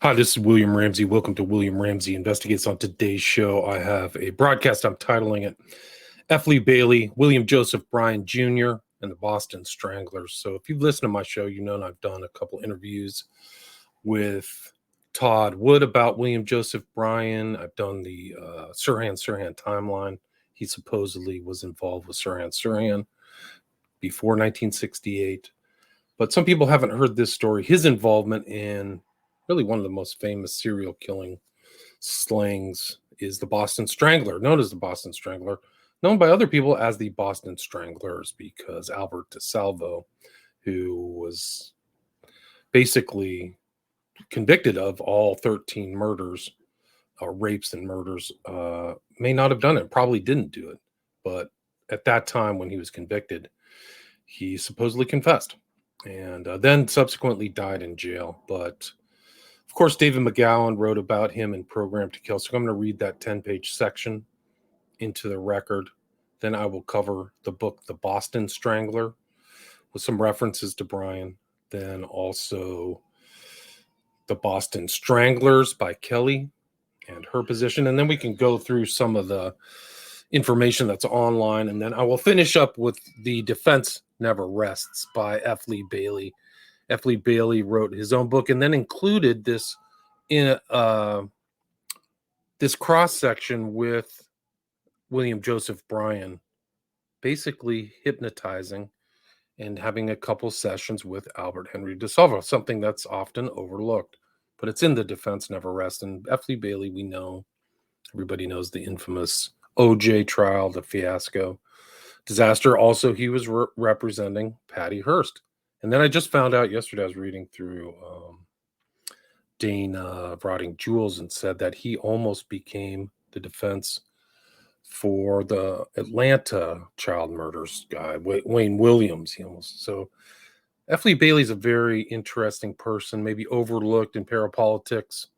Hi, this is William Ramsey. Welcome to William Ramsey Investigates. On today's show, I have a broadcast. I'm titling it F. Lee Bailey, William Joseph Bryan Jr., and the Boston Stranglers. So if you've listened to my show, you know I've done a couple interviews with Todd Wood about William Joseph Bryan. I've done the Sirhan timeline. He supposedly was involved with Sirhan before 1968. But some people haven't heard this story. His involvement in really one of the most famous serial killing slangs is the Boston Strangler, known as the Boston Strangler, known by other people as the Boston Stranglers, because Albert DeSalvo, who was basically convicted of all 13 murders, rapes and murders, may not have done it, probably didn't do it. But at that time when he was convicted, he supposedly confessed and then subsequently died in jail. But of course, David McGowan wrote about him in Program to Kill. So I'm going to read that 10-page section into the record. Then I will cover the book, The Boston Strangler, with some references to Bryan. Then also The Boston Stranglers by Kelly and her position. And then we can go through some of the information that's online. And then I will finish up with The Defense Never Rests by F. Lee Bailey. F. Lee Bailey wrote his own book and then included this in this cross section with William Joseph Bryan, basically hypnotizing and having a couple sessions with Albert Henry DeSalvo, something that's often overlooked. But it's in The Defense Never Rests. And F. Lee Bailey, we know, everybody knows the infamous OJ trial, the fiasco, disaster. Also, he was representing Patty Hearst. And then I just found out yesterday, I was reading through Dane Rotting Jewels and said that he almost became the defense for the Atlanta child murders guy, Wayne Williams. So F. Lee Bailey's a very interesting person, maybe overlooked in parapolitics,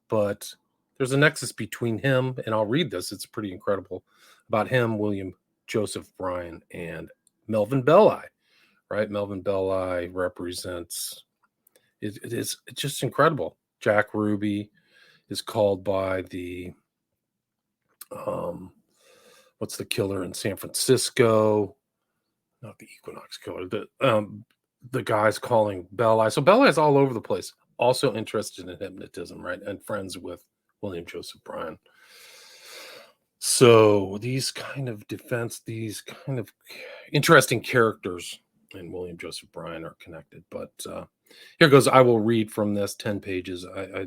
but there's a nexus between him, and I'll read this, it's pretty incredible, about him, William Joseph Bryan, and Melvin Belli, right? Melvin Belli represents, it's just incredible. Jack Ruby is called by the, what's the killer in San Francisco? Not the Equinox killer. The guy's calling Belli. So Belli is all over the place. Also interested in hypnotism, right? And friends with William Joseph Bryan. So these kind of interesting characters in William Joseph Bryan are connected. But here goes. I will read from this 10 pages. I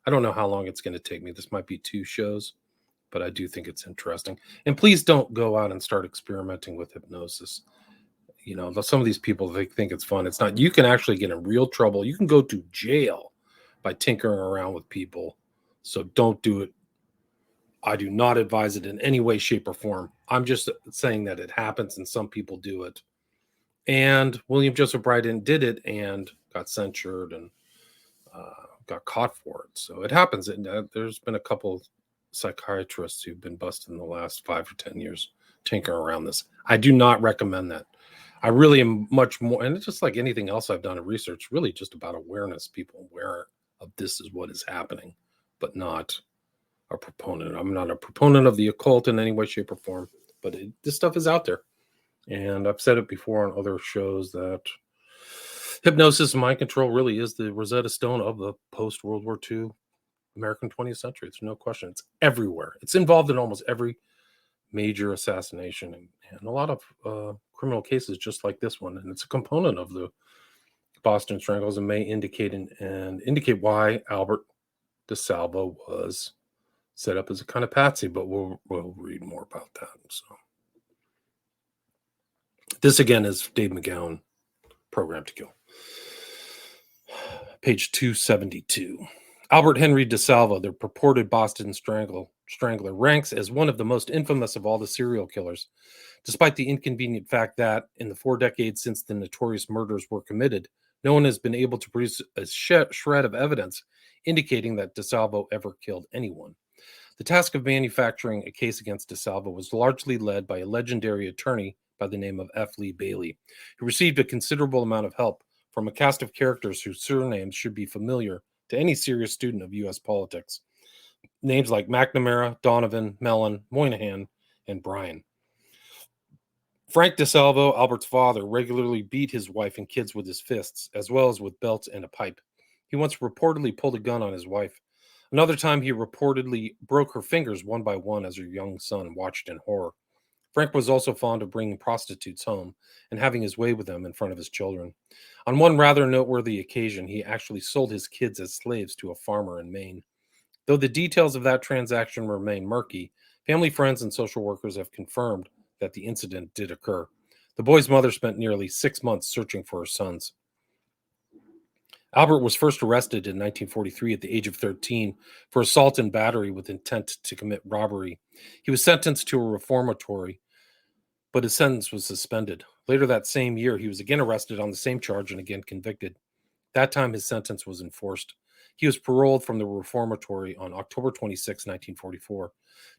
don't know how long it's going to take me. This might be 2 shows, but I do think it's interesting. And please don't go out and start experimenting with hypnosis. You know, some of these people, they think it's fun. It's not. You can actually get in real trouble. You can go to jail by tinkering around with people. So don't do it. I do not advise it in any way, shape, or form. I'm just saying that it happens and some people do it. And William Joseph Bryan did it and got censured and got caught for it. So it happens. And there's been a couple psychiatrists who've been busted in the last 5 or 10 years tinkering around this. I do not recommend that. I really am much more, and it's just like anything else I've done in research, really just about awareness, people aware of this is what is happening, but not a proponent. I'm not a proponent of the occult in any way, shape, or form, but this stuff is out there. And I've said it before on other shows that hypnosis and mind control really is the Rosetta Stone of the post-World War II American 20th century. There's no question. It's everywhere. It's involved in almost every major assassination and a lot of criminal cases just like this one. And it's a component of the Boston Stranglers and may indicate why Albert DeSalvo was set up as a kind of patsy, but we'll read more about that. So this again is Dave McGowan, Program to Kill. Page 272. Albert Henry DeSalvo, the purported Boston Strangler, ranks as one of the most infamous of all the serial killers, despite the inconvenient fact that, in the 4 decades since the notorious murders were committed, no one has been able to produce a shred of evidence indicating that DeSalvo ever killed anyone. The task of manufacturing a case against DeSalvo was largely led by a legendary attorney by the name of F. Lee Bailey, who received a considerable amount of help from a cast of characters whose surnames should be familiar to any serious student of U.S. politics. Names like McNamara, Donovan, Mellon, Moynihan, and Bryan. Frank DeSalvo, Albert's father, regularly beat his wife and kids with his fists, as well as with belts and a pipe. He once reportedly pulled a gun on his wife. Another time, he reportedly broke her fingers one by one as her young son watched in horror. Frank was also fond of bringing prostitutes home and having his way with them in front of his children. On one rather noteworthy occasion, he actually sold his kids as slaves to a farmer in Maine. Though the details of that transaction remain murky, family, friends, and social workers have confirmed that the incident did occur. The boy's mother spent nearly 6 months searching for her sons. Albert was first arrested in 1943 at the age of 13 for assault and battery with intent to commit robbery. He was sentenced to a reformatory, but his sentence was suspended. Later that same year, he was again arrested on the same charge and again convicted. That time, his sentence was enforced. He was paroled from the reformatory on October 26, 1944.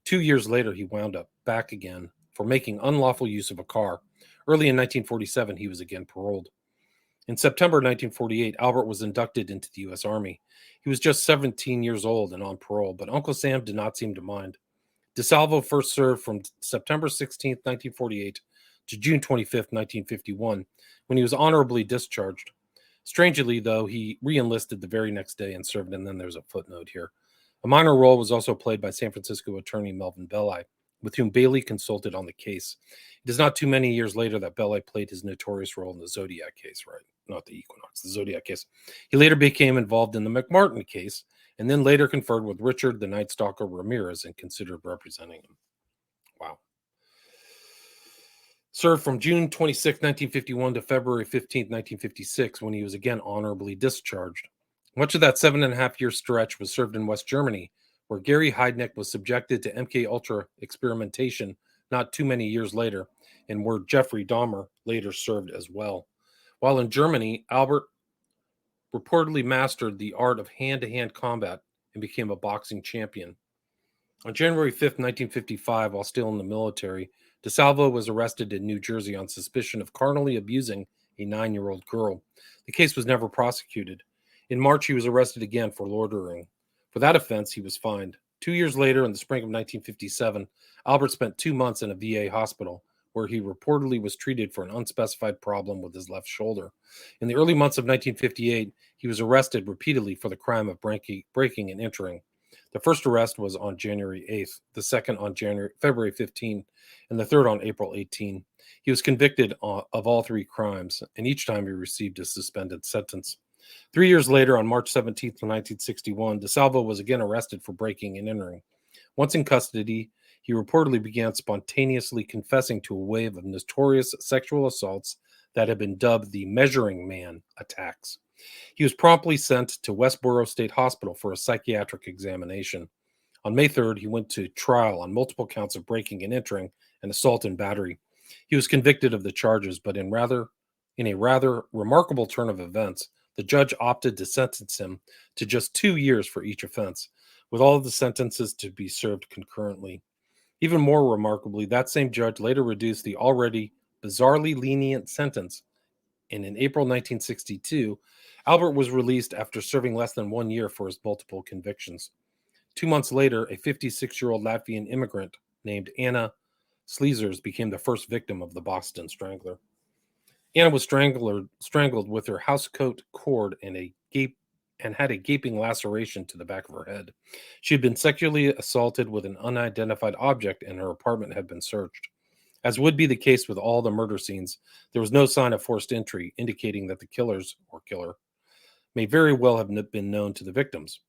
2 years later, he wound up back again for making unlawful use of a car. Early in 1947, he was again paroled. In September 1948, Albert was inducted into the U.S. Army. He was just 17 years old and on parole, but Uncle Sam did not seem to mind. DeSalvo first served from September 16, 1948 to June 25, 1951, when he was honorably discharged. Strangely, though, he re-enlisted the very next day and served, and then there's a footnote here. A minor role was also played by San Francisco attorney Melvin Belli, with whom Bailey consulted on the case. It is not too many years later that Belli played his notorious role in the Zodiac case, right? Not the Equinox, the Zodiac case. He later became involved in the McMartin case, and then later conferred with Richard the Night Stalker Ramirez and considered representing him. Wow. Served from June 26, 1951 to February 15, 1956, when he was again honorably discharged. Much of that 7.5-year stretch was served in West Germany, where Gary Heidnik was subjected to MK-Ultra experimentation not too many years later, and where Jeffrey Dahmer later served as well. While in Germany, Albert reportedly mastered the art of hand-to-hand combat and became a boxing champion. On January 5, 1955, while still in the military, DeSalvo was arrested in New Jersey on suspicion of carnally abusing a 9-year-old girl. The case was never prosecuted. In March, he was arrested again for loitering. For that offense, he was fined. 2 years later, in the spring of 1957, Albert spent 2 months in a VA hospital, where he reportedly was treated for an unspecified problem with his left shoulder. In the early months of 1958, he was arrested repeatedly for the crime of breaking and entering. The first arrest was on January 8th, the second on February 15, and the third on April 18. He was convicted of all 3 crimes, and each time he received a suspended sentence. 3 years later, on March 17, 1961, DeSalvo was again arrested for breaking and entering. Once in custody, he reportedly began spontaneously confessing to a wave of notorious sexual assaults that had been dubbed the Measuring Man attacks. He was promptly sent to Westboro State Hospital for a psychiatric examination. On May 3rd, he went to trial on multiple counts of breaking and entering and assault and battery. He was convicted of the charges, but in a rather remarkable turn of events, the judge opted to sentence him to just 2 years for each offense, with all of the sentences to be served concurrently. Even more remarkably, that same judge later reduced the already bizarrely lenient sentence, and in April 1962, Albert was released after serving less than 1 year for his multiple convictions. 2 months later, a 56-year-old Latvian immigrant named Anna Sleezers became the first victim of the Boston Strangler. Anna was strangled with her housecoat cord and had a gaping laceration to the back of her head. She had been sexually assaulted with an unidentified object, and her apartment had been searched. As would be the case with all the murder scenes, there was no sign of forced entry, indicating that the killer may very well have been known to the victims.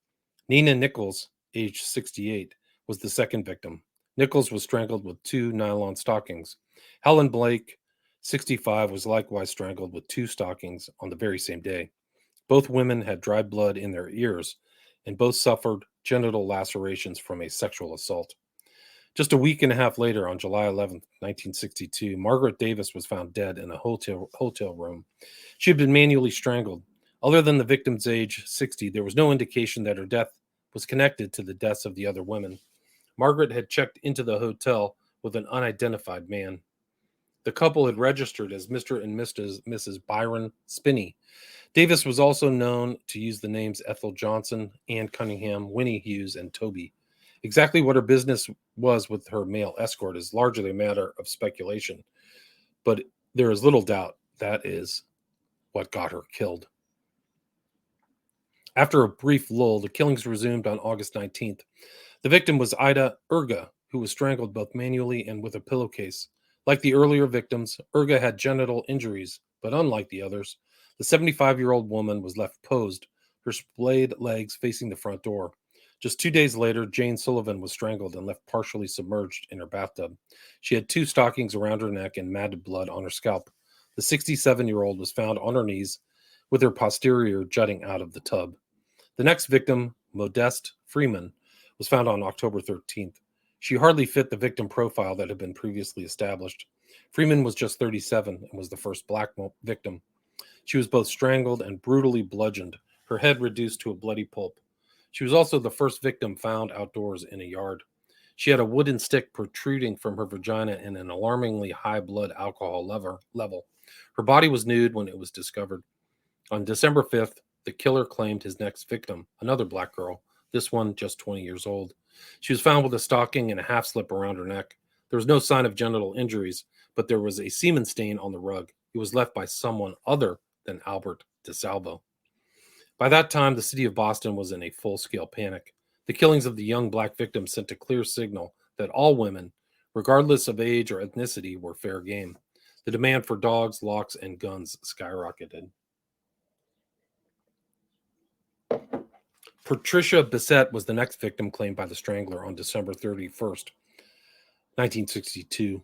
Nina Nichols, age 68, was the second victim. Nichols was strangled with 2 nylon stockings. Helen Blake, 65, was likewise strangled with 2 stockings on the very same day. Both women had dried blood in their ears, and both suffered genital lacerations from a sexual assault. Just a week and a half later, on July 11, 1962, Margaret Davis was found dead in a hotel room. She had been manually strangled. Other than the victim's age, 60, there was no indication that her death was connected to the deaths of the other women. Margaret had checked into the hotel with an unidentified man. The couple had registered as Mr. and Mrs. Byron Spinney. Davis was also known to use the names Ethel Johnson, Ann Cunningham, Winnie Hughes, and Toby. Exactly what her business was with her male escort is largely a matter of speculation, but there is little doubt that is what got her killed. After a brief lull, the killings resumed on August 19th. The victim was Ida Urga, who was strangled both manually and with a pillowcase. Like the earlier victims, Urga had genital injuries, but unlike the others, the 75-year-old woman was left posed, her splayed legs facing the front door. Just 2 days later, Jane Sullivan was strangled and left partially submerged in her bathtub. She had 2 stockings around her neck and matted blood on her scalp. The 67-year-old was found on her knees with her posterior jutting out of the tub. The next victim, Modeste Freeman, was found on October 13th. She hardly fit the victim profile that had been previously established. Freeman was just 37 and was the first black victim. She was both strangled and brutally bludgeoned, her head reduced to a bloody pulp. She was also the first victim found outdoors in a yard. She had a wooden stick protruding from her vagina and an alarmingly high blood alcohol level. Her body was nude when it was discovered. On December 5th, the killer claimed his next victim, another black girl, this one just 20 years old. She was found with a stocking and a half slip around her neck. There was no sign of genital injuries, but there was a semen stain on the rug. It was left by someone other than Albert DeSalvo. By that time, the city of Boston was in a full-scale panic. The killings of the young black victims sent a clear signal that all women, regardless of age or ethnicity, were fair game. The demand for dogs, locks, and guns skyrocketed. Patricia Bissett was the next victim claimed by the Strangler on December 31st, 1962.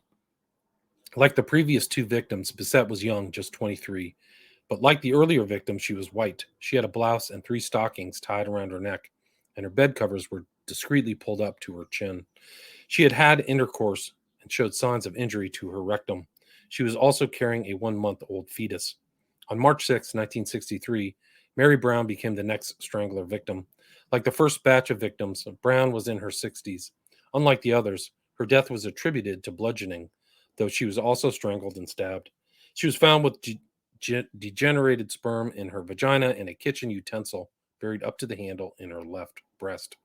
Like the previous 2 victims, Bissett was young, just 23. But like the earlier victim, she was white. She had a blouse and 3 stockings tied around her neck, and her bed covers were discreetly pulled up to her chin. She had had intercourse and showed signs of injury to her rectum. She was also carrying a 1-month-old fetus. On March 6, 1963, Mary Brown became the next Strangler victim. Like the first batch of victims, Brown was in her 60s. Unlike the others, her death was attributed to bludgeoning, though she was also strangled and stabbed. She was found with degenerated sperm in her vagina and a kitchen utensil buried up to the handle in her left breast.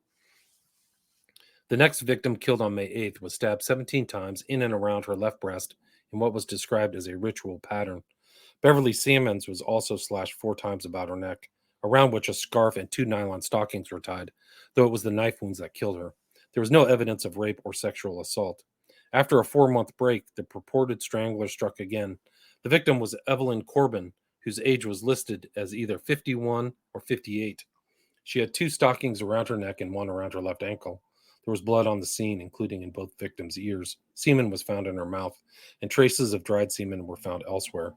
The next victim, killed on May 8th, was stabbed 17 times in and around her left breast in what was described as a ritual pattern. Beverly Sammons was also slashed 4 times about her neck, around which a scarf and 2 nylon stockings were tied, though it was the knife wounds that killed her. There was no evidence of rape or sexual assault. After a 4-month break, the purported strangler struck again. The victim was Evelyn Corbin, whose age was listed as either 51 or 58. She had 2 stockings around her neck and 1 around her left ankle. There was blood on the scene, including in both victims' ears. Semen was found in her mouth, and traces of dried semen were found elsewhere.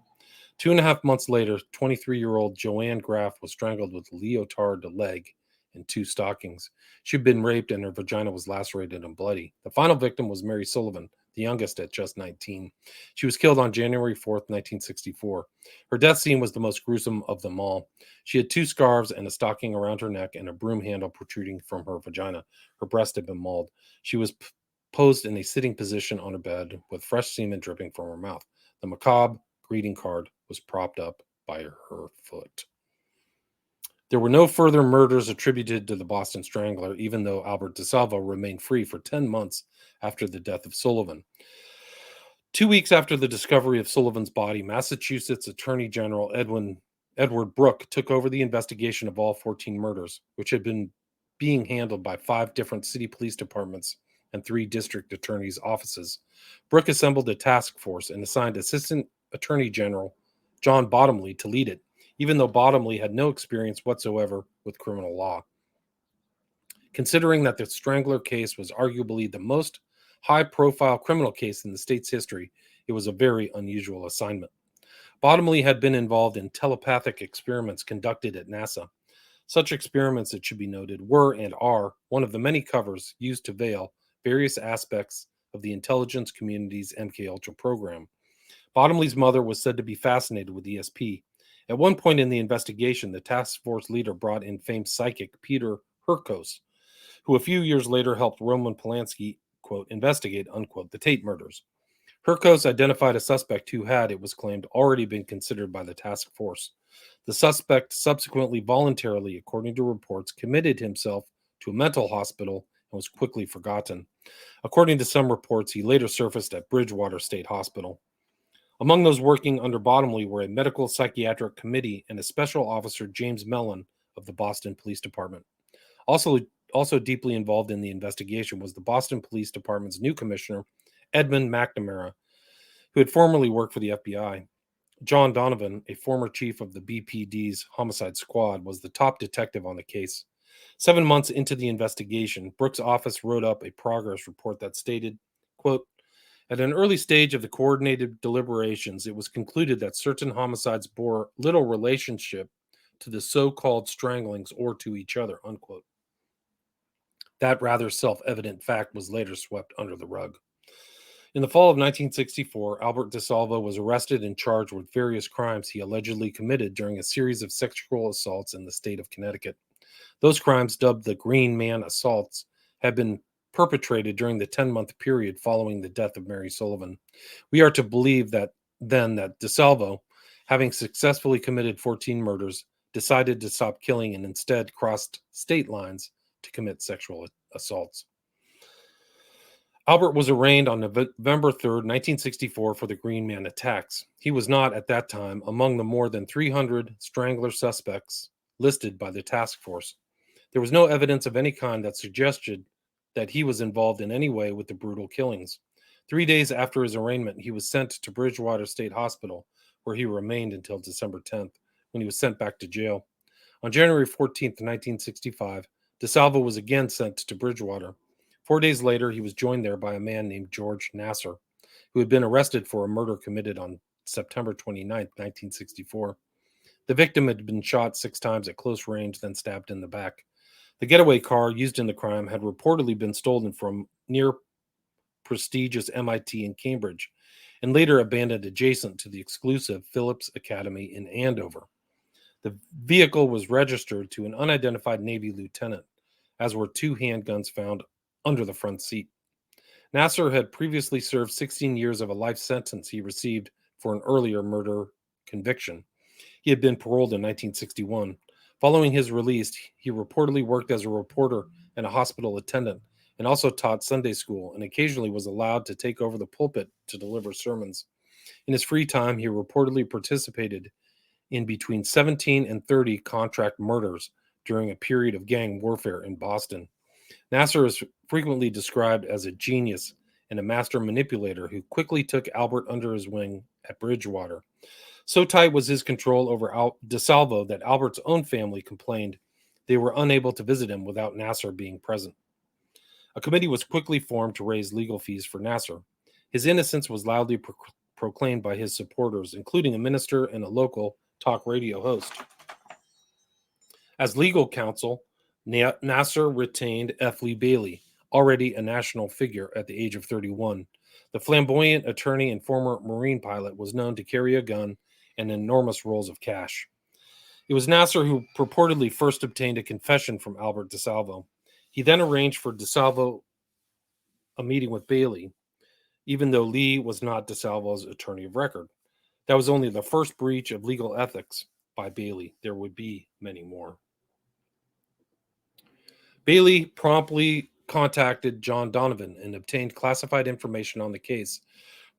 2.5 months later, 23-year-old Joanne Graff was strangled with leotard leg and 2 stockings. She had been raped and her vagina was lacerated and bloody. The final victim was Mary Sullivan, the youngest at just 19. She was killed on January 4th, 1964. Her death scene was the most gruesome of them all. She had 2 scarves and a stocking around her neck and a broom handle protruding from her vagina. Her breast had been mauled. She was posed in a sitting position on a bed with fresh semen dripping from her mouth. The macabre greeting card was propped up by her foot. There were no further murders attributed to the Boston Strangler, even though Albert DeSalvo remained free for 10 months after the death of Sullivan. 2 weeks after the discovery of Sullivan's body, Massachusetts Attorney General Edward Brooke took over the investigation of all 14 murders, which had been being handled by 5 different city police departments and 3 district attorneys' offices. Brooke assembled a task force and assigned Assistant Attorney General John Bottomley to lead it, even though Bottomley had no experience whatsoever with criminal law. Considering that the Strangler case was arguably the most high-profile criminal case in the state's history, it was a very unusual assignment. Bottomley had been involved in telepathic experiments conducted at NASA. Such experiments, it should be noted, were and are one of the many covers used to veil various aspects of the intelligence community's MKUltra program. Bottomley's mother was said to be fascinated with ESP. At one point in the investigation, the task force leader brought in famed psychic Peter Hurkos, who a few years later helped Roman Polanski, quote, investigate, unquote, the Tate murders. Hurkos identified a suspect who had, it was claimed, already been considered by the task force. The suspect subsequently voluntarily, according to reports, committed himself to a mental hospital and was quickly forgotten. According to some reports, he later surfaced at Bridgewater State Hospital. Among those working under Bottomley were a medical psychiatric committee and a special officer, James Mellon, of the Boston Police Department. Also deeply involved in the investigation was the Boston Police Department's new commissioner, Edmund McNamara, who had formerly worked for the FBI. John Donovan, a former chief of the BPD's homicide squad, was the top detective on the case. 7 months into the investigation, Brooks' office wrote up a progress report that stated, quote, "At an early stage of the coordinated deliberations, it was concluded that certain homicides bore little relationship to the so-called stranglings or to each other," unquote. That rather self-evident fact was later swept under the rug. In the fall of 1964, Albert DeSalvo was arrested and charged with various crimes he allegedly committed during a series of sexual assaults in the state of Connecticut. Those crimes, dubbed the Green Man Assaults, had been perpetrated during the 10-month period following the death of Mary Sullivan. We are to believe that DeSalvo, having successfully committed 14 murders, decided to stop killing and instead crossed state lines to commit sexual assaults. Albert was arraigned on November 3rd, 1964 for the Green Man attacks. He was not, at that time, among the more than 300 Strangler suspects listed by the task force. There was no evidence of any kind that suggested that he was involved in any way with the brutal killings. 3 days after his arraignment, he was sent to Bridgewater State Hospital, where he remained until December 10th, when he was sent back to jail. On January 14th, 1965, DeSalvo was again sent to Bridgewater. 4 days later, he was joined there by a man named George Nasser, who had been arrested for a murder committed on September 29th, 1964. The victim had been shot 6 times at close range, then stabbed in the back. The getaway car used in the crime had reportedly been stolen from near prestigious MIT in Cambridge, and later abandoned adjacent to the exclusive Phillips Academy in Andover. The vehicle was registered to an unidentified Navy lieutenant, as were 2 handguns found under the front seat. Nasser had previously served 16 years of a life sentence he received for an earlier murder conviction. He had been paroled in 1961. Following his release, he reportedly worked as a reporter and a hospital attendant, and also taught Sunday school, and occasionally was allowed to take over the pulpit to deliver sermons. In his free time, he reportedly participated in between 17 and 30 contract murders during a period of gang warfare in Boston. Nasser is frequently described as a genius and a master manipulator who quickly took Albert under his wing at Bridgewater. So tight was his control over DeSalvo that Albert's own family complained they were unable to visit him without Nasser being present. A committee was quickly formed to raise legal fees for Nasser. His innocence was loudly proclaimed by his supporters, including a minister and a local talk radio host. As legal counsel, Nasser retained F. Lee Bailey, already a national figure at the age of 31. The flamboyant attorney and former Marine pilot was known to carry a gun and enormous rolls of cash. It was Nasser who purportedly first obtained a confession from Albert DeSalvo. He then arranged for DeSalvo a meeting with Bailey, even though Lee was not DeSalvo's attorney of record. That was only the first breach of legal ethics by Bailey. There would be many more. Bailey promptly contacted John Donovan and obtained classified information on the case,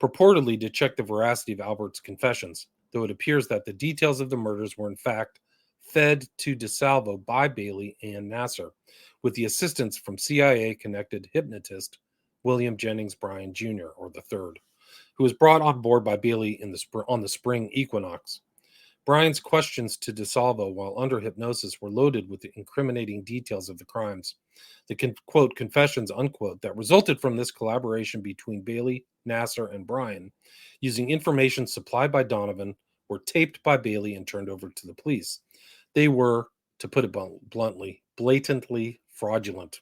purportedly to check the veracity of Albert's confessions, though it appears that the details of the murders were in fact fed to DeSalvo by Bailey and Nasser, with the assistance from CIA-connected hypnotist William Jennings Bryan Jr., or the third, who was brought on board by Bailey on the spring equinox. Bryan's questions to DeSalvo while under hypnosis were loaded with the incriminating details of the crimes. The quote, confessions, unquote, that resulted from this collaboration between Bailey, Nasser, and Bryan, using information supplied by Donovan, were taped by Bailey and turned over to the police. They were, to put it bluntly, blatantly fraudulent.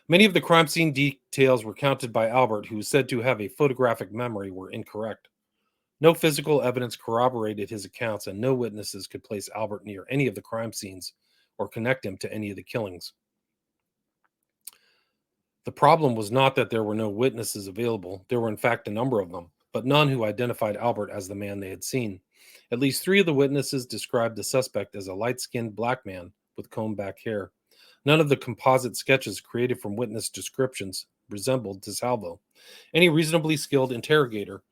Many of the crime scene details recounted by Albert, who was said to have a photographic memory, were incorrect. No physical evidence corroborated his accounts, and no witnesses could place Albert near any of the crime scenes or connect him to any of the killings. The problem was not that there were no witnesses available. There were, in fact, a number of them, but none who identified Albert as the man they had seen. At least 3 of the witnesses described the suspect as a light-skinned black man with combed-back hair. None of the composite sketches created from witness descriptions resembled DeSalvo. Any reasonably skilled interrogator,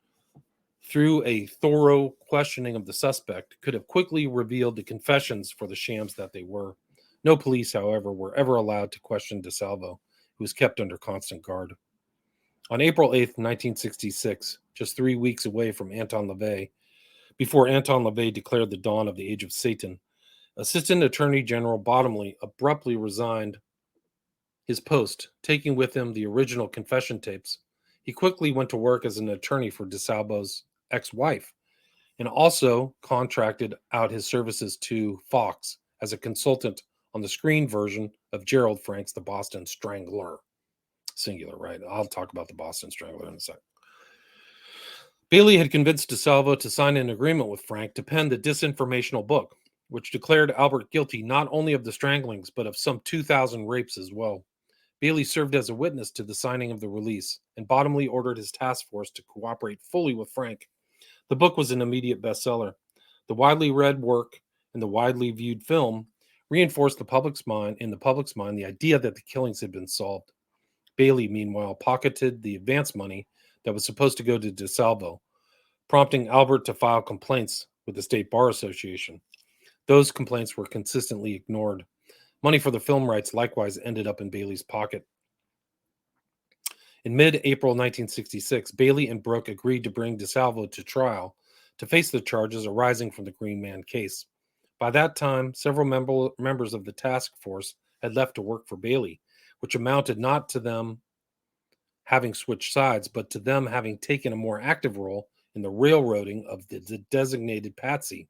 through a thorough questioning of the suspect, could have quickly revealed the confessions for the shams that they were. No police, however, were ever allowed to question DeSalvo, who was kept under constant guard. On April 8th, 1966, just 3 weeks away from Anton LaVey, before Anton LaVey declared the dawn of the Age of Satan, Assistant Attorney General Bottomley abruptly resigned his post, taking with him the original confession tapes. He quickly went to work as an attorney for DeSalvo's ex-wife, and also contracted out his services to Fox as a consultant on the screen version of Gerald Frank's The Boston Strangler. Singular, right? I'll talk about The Boston Strangler in a sec. Bailey had convinced DeSalvo to sign an agreement with Frank to pen the disinformational book, which declared Albert guilty not only of the stranglings, but of some 2,000 rapes as well. Bailey served as a witness to the signing of the release, and Bottomley ordered his task force to cooperate fully with Frank. The book was an immediate bestseller. The widely read work and the widely viewed film reinforced the public's mind the idea that the killings had been solved. Bailey, meanwhile, pocketed the advance money that was supposed to go to DeSalvo, prompting Albert to file complaints with the State Bar Association. Those complaints were consistently ignored. Money for the film rights likewise ended up in Bailey's pocket. In mid-April 1966, Bailey and Brooke agreed to bring DeSalvo to trial to face the charges arising from the Green Man case. By that time, several members of the task force had left to work for Bailey, which amounted not to them having switched sides, but to them having taken a more active role in the railroading of the designated patsy.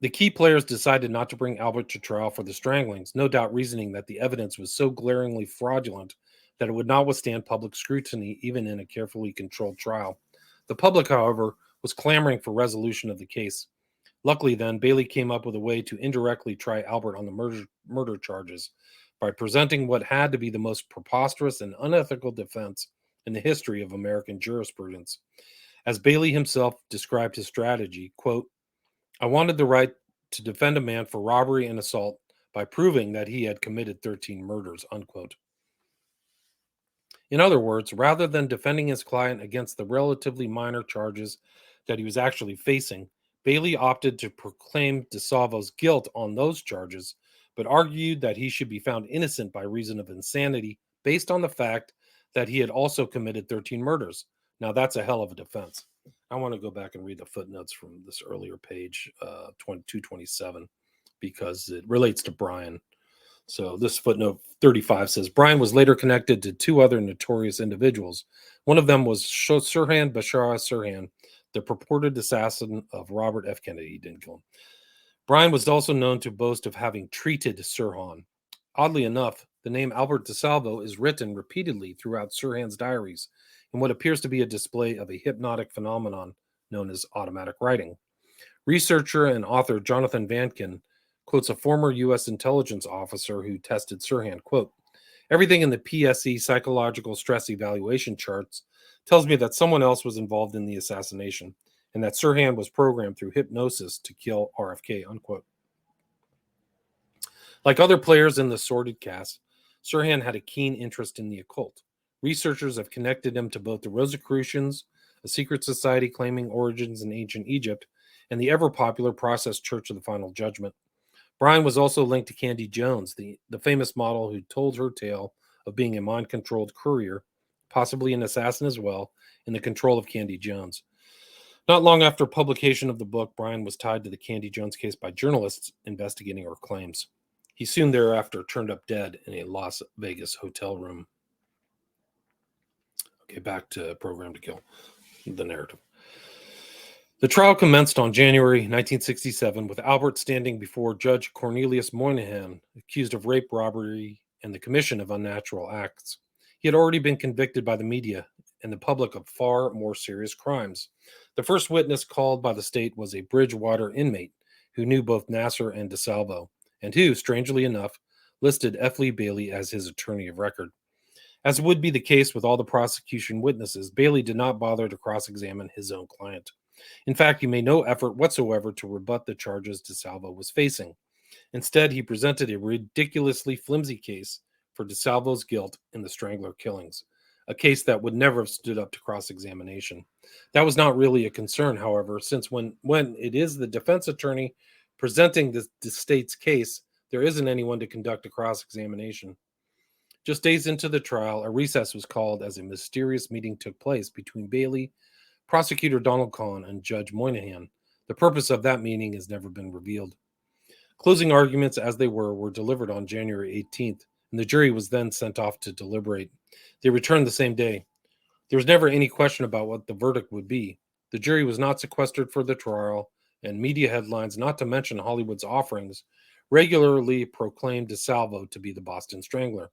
The key players decided not to bring Albert to trial for the stranglings, no doubt reasoning that the evidence was so glaringly fraudulent that it would not withstand public scrutiny even in a carefully controlled trial. The public, however, was clamoring for resolution of the case. Luckily then, Bailey came up with a way to indirectly try Albert on the murder charges by presenting what had to be the most preposterous and unethical defense in the history of American jurisprudence. As Bailey himself described his strategy, quote, "I wanted the right to defend a man for robbery and assault by proving that he had committed 13 murders," unquote. In other words, rather than defending his client against the relatively minor charges that he was actually facing, Bailey opted to proclaim DeSalvo's guilt on those charges, but argued that he should be found innocent by reason of insanity based on the fact that he had also committed 13 murders. Now, that's a hell of a defense. I want to go back and read the footnotes from this earlier page, 227, because it relates to Bryan. So this footnote 35 says, Bryan was later connected to 2 other notorious individuals. One of them was Sirhan Bashar Sirhan, the purported assassin of Robert F. Kennedy. He didn't kill him. Bryan was also known to boast of having treated Sirhan. Oddly enough, the name Albert DeSalvo is written repeatedly throughout Sirhan's diaries in what appears to be a display of a hypnotic phenomenon known as automatic writing. Researcher and author Jonathan Vankin quotes a former U.S. intelligence officer who tested Sirhan, quote, "Everything in the PSE psychological stress evaluation charts tells me that someone else was involved in the assassination and that Sirhan was programmed through hypnosis to kill RFK," unquote. Like other players in the sordid cast, Sirhan had a keen interest in the occult. Researchers have connected him to both the Rosicrucians, a secret society claiming origins in ancient Egypt, and the ever-popular Process Church of the Final Judgment. Bryan was also linked to Candy Jones, the famous model who told her tale of being a mind-controlled courier, possibly an assassin as well, in the control of Candy Jones. Not long after publication of the book, Bryan was tied to the Candy Jones case by journalists investigating her claims. He soon thereafter turned up dead in a Las Vegas hotel room. Okay, back to Program to Kill, the narrative. The trial commenced on January 1967 with Albert standing before Judge Cornelius Moynihan, accused of rape, robbery, and the commission of unnatural acts. He had already been convicted by the media and the public of far more serious crimes. The first witness called by the state was a Bridgewater inmate who knew both Nassar and DeSalvo, and who, strangely enough, listed F. Lee Bailey as his attorney of record. As would be the case with all the prosecution witnesses, Bailey did not bother to cross-examine his own client. In fact, he made no effort whatsoever to rebut the charges DeSalvo was facing. Instead, he presented a ridiculously flimsy case for DeSalvo's guilt in the Strangler killings, a case that would never have stood up to cross-examination. That was not really a concern, however, since when it is the defense attorney presenting the state's case, there isn't anyone to conduct a cross-examination. Just days into the trial, a recess was called as a mysterious meeting took place between Bailey, prosecutor Donald Kahn, and Judge Moynihan. The purpose of that meeting has never been revealed. Closing arguments, as they were delivered on January 18th, and the jury was then sent off to deliberate. They returned the same day. There was never any question about what the verdict would be. The jury was not sequestered for the trial, and media headlines, not to mention Hollywood's offerings, regularly proclaimed DeSalvo to be the Boston Strangler.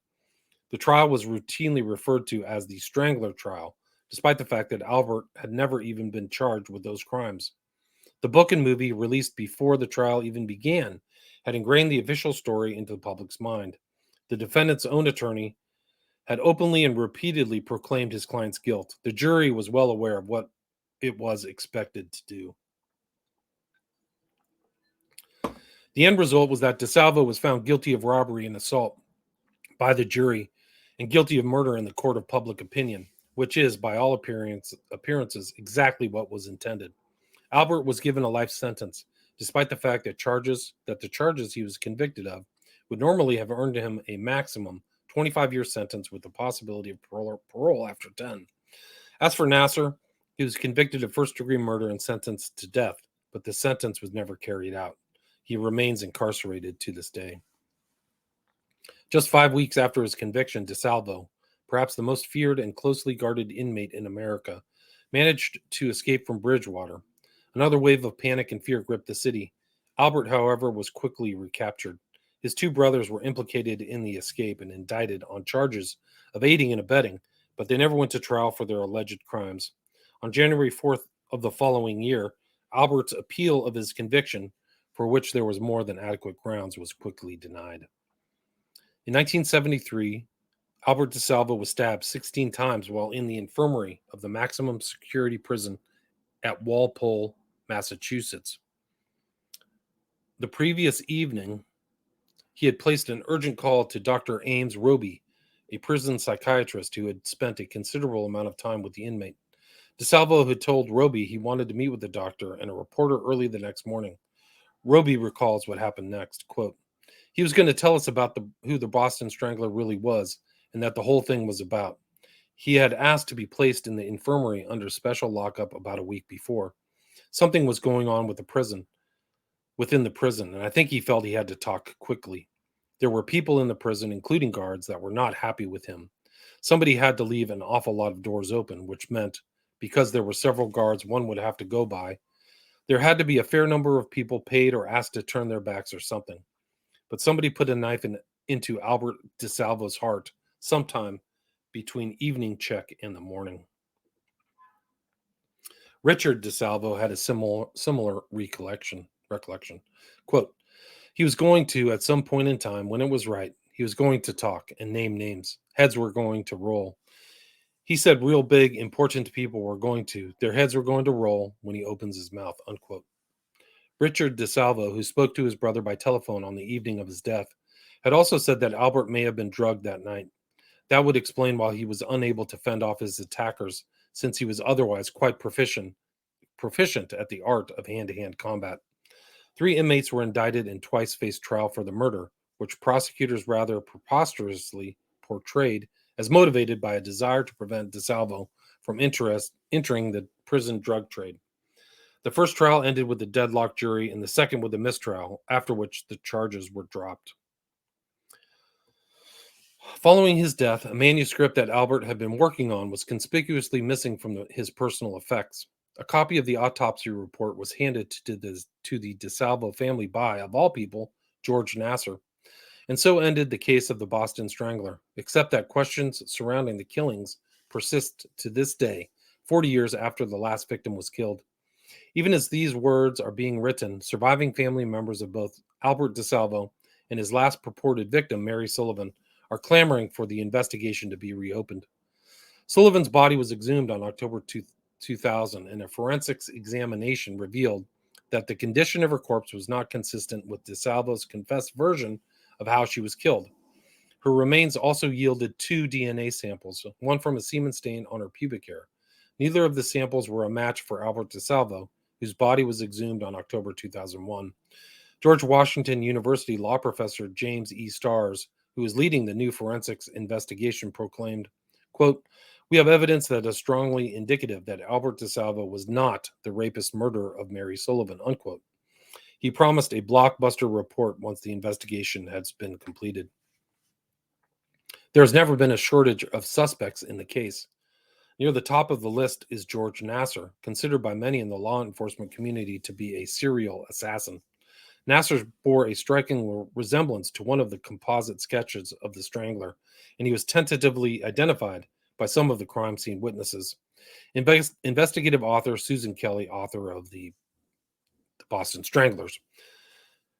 The trial was routinely referred to as the Strangler trial, despite the fact that Albert had never even been charged with those crimes. The book and movie, released before the trial even began, had ingrained the official story into the public's mind. The defendant's own attorney had openly and repeatedly proclaimed his client's guilt. The jury was well aware of what it was expected to do. The end result was that DeSalvo was found guilty of robbery and assault by the jury and guilty of murder in the court of public opinion, which is, by all appearances, exactly what was intended. Albert was given a life sentence, despite the fact that the charges he was convicted of would normally have earned him a maximum 25-year sentence with the possibility of parole after 10. As for Nasser, he was convicted of first-degree murder and sentenced to death, but the sentence was never carried out. He remains incarcerated to this day. Just 5 weeks after his conviction, DeSalvo, perhaps the most feared and closely guarded inmate in America, managed to escape from Bridgewater. Another wave of panic and fear gripped the city. Albert, however, was quickly recaptured. His two brothers were implicated in the escape and indicted on charges of aiding and abetting, but they never went to trial for their alleged crimes. On January 4th of the following year, Albert's appeal of his conviction, for which there was more than adequate grounds, was quickly denied. In 1973, Albert DeSalvo was stabbed 16 times while in the infirmary of the maximum security prison at Walpole, Massachusetts. The previous evening, he had placed an urgent call to Dr. Ames Roby, a prison psychiatrist who had spent a considerable amount of time with the inmate. DeSalvo had told Roby he wanted to meet with the doctor and a reporter early the next morning. Roby recalls what happened next. Quote, "He was going to tell us about who the Boston Strangler really was and that the whole thing was about. He had asked to be placed in the infirmary under special lockup about a week before. Something was going on with within the prison, and I think he felt he had to talk quickly. There were people in the prison, including guards, that were not happy with him. Somebody had to leave an awful lot of doors open, which meant, because there were several guards one would have to go by, there had to be a fair number of people paid or asked to turn their backs or something. But somebody put a knife into Albert DeSalvo's heart sometime between evening check and the morning." Richard DeSalvo had a similar recollection. Quote, "He was going to, at some point in time, when it was right, he was going to talk and name names. Heads were going to roll. He said real big, important people were their heads were going to roll when he opens his mouth," unquote. Richard DeSalvo, who spoke to his brother by telephone on the evening of his death, had also said that Albert may have been drugged that night. That would explain why he was unable to fend off his attackers, since he was otherwise quite proficient at the art of hand-to-hand combat. 3 inmates were indicted and twice faced trial for the murder, which prosecutors rather preposterously portrayed as motivated by a desire to prevent DeSalvo from entering the prison drug trade. The first trial ended with a deadlocked jury and the second with a mistrial, after which the charges were dropped. Following his death, a manuscript that Albert had been working on was conspicuously missing from his personal effects. A copy of the autopsy report was handed to the DeSalvo family by, of all people, George Nasser. And so ended the case of the Boston Strangler, except that questions surrounding the killings persist to this day, 40 years after the last victim was killed. Even as these words are being written, surviving family members of both Albert DeSalvo and his last purported victim, Mary Sullivan, are clamoring for the investigation to be reopened. Sullivan's body was exhumed on October 2000, and a forensics examination revealed that the condition of her corpse was not consistent with DeSalvo's confessed version of how she was killed. Her remains also yielded 2 DNA samples, one from a semen stain on her pubic hair. Neither of the samples were a match for Albert DeSalvo, whose body was exhumed on October 2001. George Washington University law professor James E. Starrs, who is leading the new forensics investigation, proclaimed, quote, "We have evidence that is strongly indicative that Albert DeSalvo was not the rapist murderer of Mary Sullivan," unquote. He promised a blockbuster report once the investigation has been completed. There has never been a shortage of suspects in the case. Near the top of the list is George Nassar, considered by many in the law enforcement community to be a serial assassin. Nassar bore a striking resemblance to one of the composite sketches of the Strangler, and he was tentatively identified by some of the crime scene witnesses. Investigative author Susan Kelly, author of the Boston Stranglers,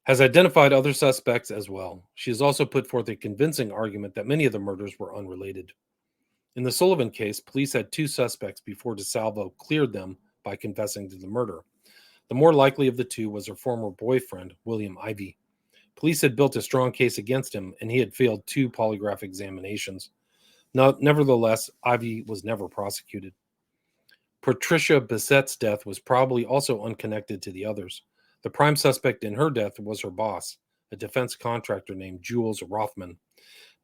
has identified other suspects as well. She has also put forth a convincing argument that many of the murders were unrelated. In the Sullivan case, police had 2 suspects before DeSalvo cleared them by confessing to the murder. The more likely of the 2 was her former boyfriend, William Ivey. Police had built a strong case against him, and he had failed 2 polygraph examinations. Nevertheless, Ivey was never prosecuted. Patricia Bissett's death was probably also unconnected to the others. The prime suspect in her death was her boss, a defense contractor named Jules Rothman.